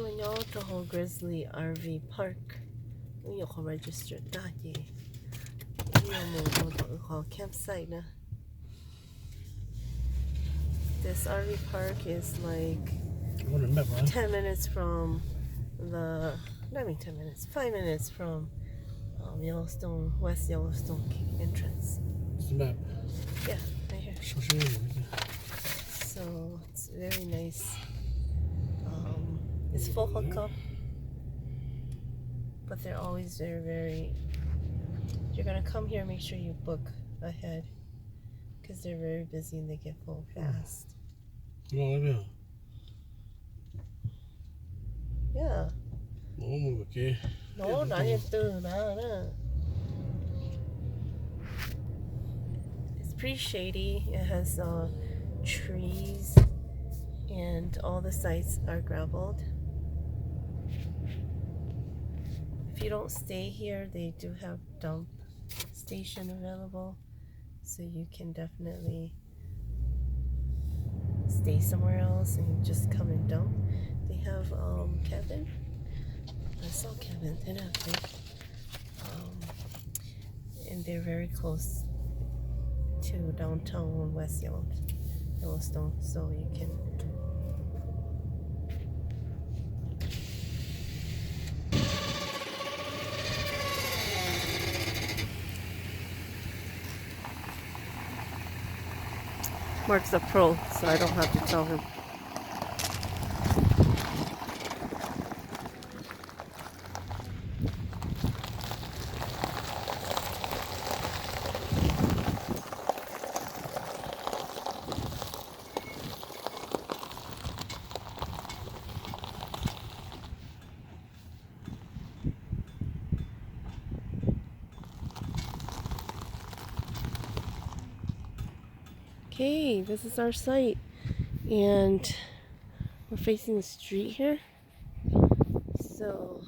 Yellowstone Grizzly RV Park. We can register that. We call campsite. This RV park is like 10 minutes from the, not even 10 minutes, 5 minutes from Yellowstone, West Yellowstone entrance. It's the map. Yeah, right here. So it's very nice. It's full hookup, but they're always very, if you're gonna come here, make sure you book ahead because they're very busy and they get full fast. Yeah. No, it's pretty shady. It has trees and all the sites are gravelled. If you don't stay here, they do have dump station available, so you can definitely stay somewhere else and just come and dump. They have cabin. I saw cabin. They don't have big. And they're very close to downtown West Yellowstone, so you can Mark's a pro, so I don't have to tell him. Okay, this is our site, and we're facing the street here, so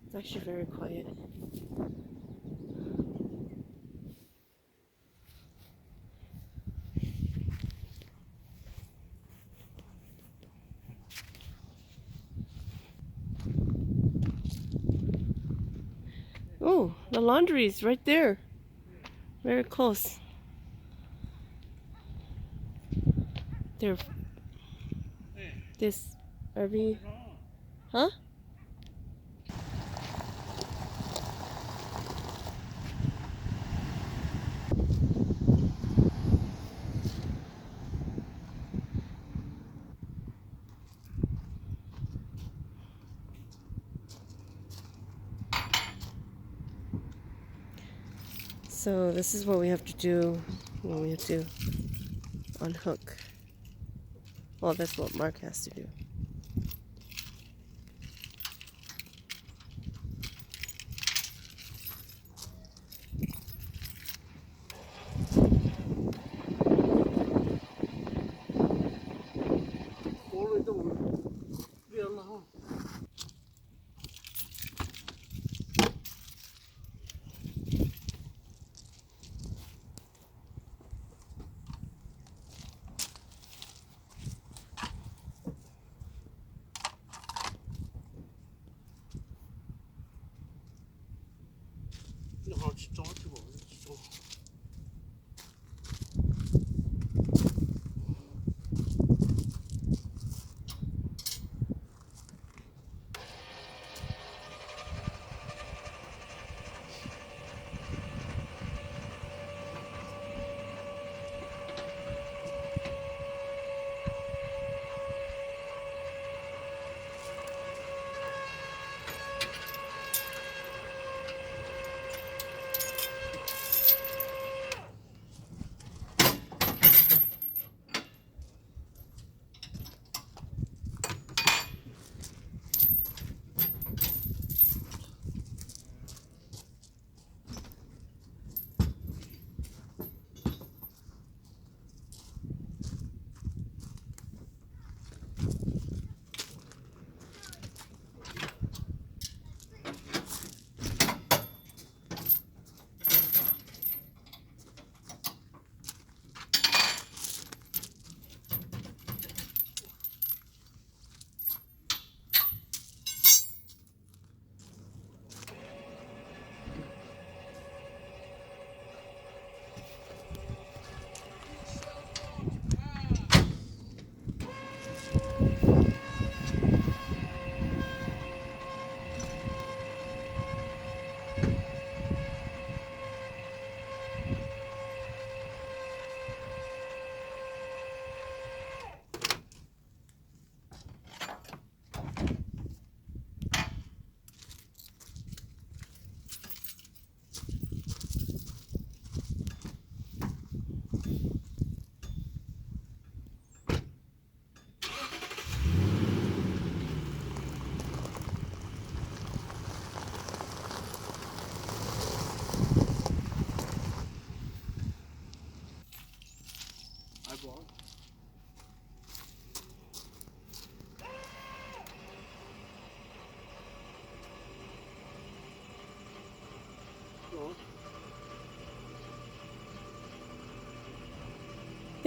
it's actually very quiet. Oh, the laundry is right there, very close. This RV, huh? So this is what we have to do when we have to unhook. Well, that's what Mark has to do.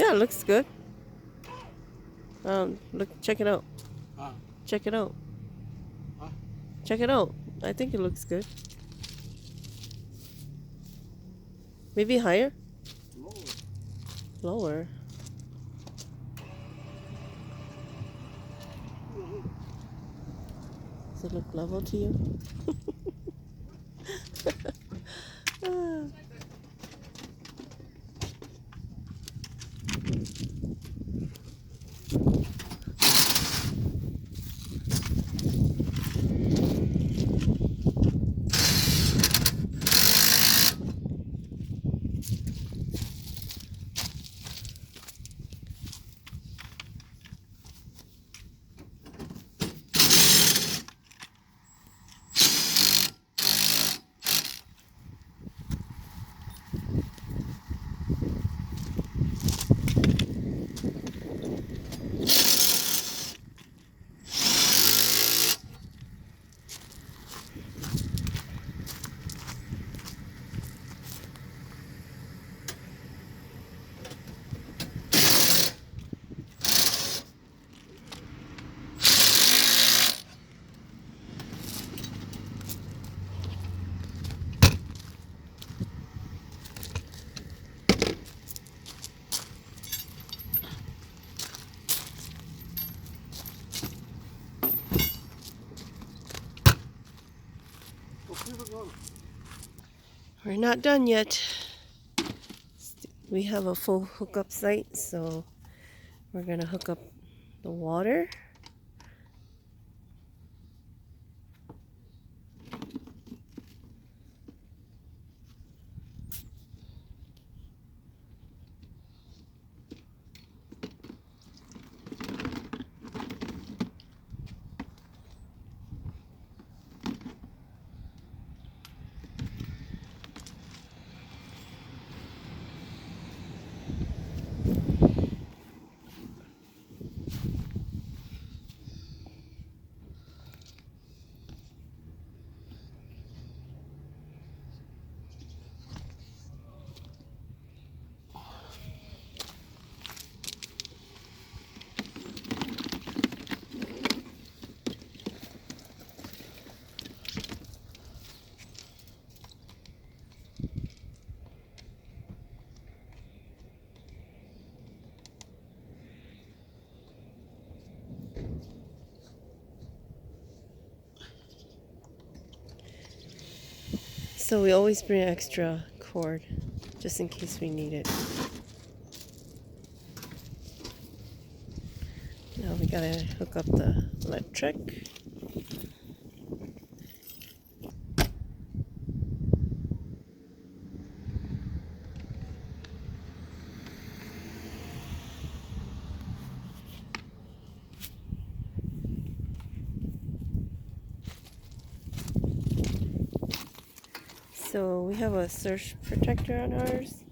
Yeah, it looks good. Look, check it out. Check it out. Check it out. I think it looks good. Maybe higher? Lower. Does it look level to you? Ah. We're not done yet. We have a full hookup site, so we're gonna hook up the water. So we always bring extra cord just in case we need it. Now we gotta hook up the electric. So we have a surge protector on ours.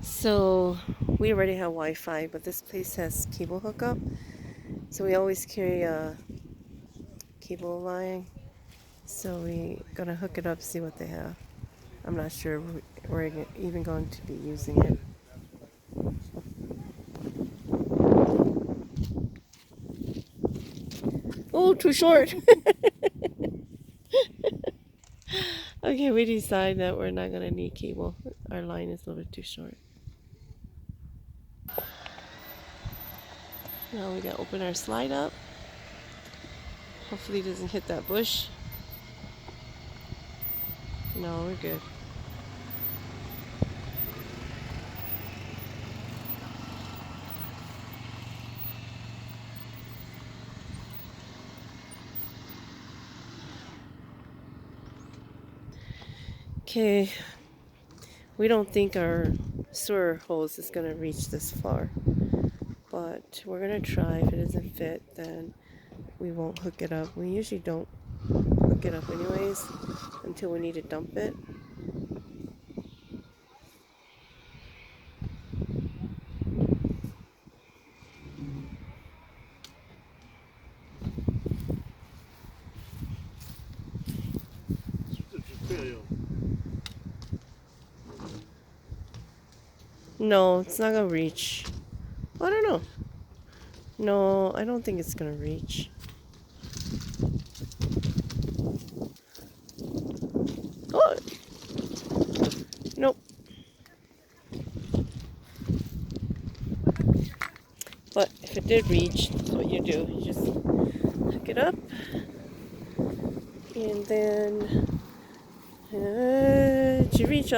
So we already have Wi-Fi, but this place has cable hookup. So we always carry a cable line. So we gonna hook it up, see what they have. I'm not sure we're even going to be using it. Oh, too short. Okay, we decide that we're not gonna need cable. Our line is a little bit too short. Now we gotta open our slide up. Hopefully it doesn't hit that bush. No, we're good. Okay, we don't think our sewer hose is gonna reach this far, but we're gonna try. If it doesn't fit, then we won't hook it up. We usually don't hook it up anyways until we need to dump it. No, it's not gonna reach. I don't know. No, I don't think it's gonna reach. Oh! Nope. But if it did reach, that's what you do. You just hook it up. And then... did you reach?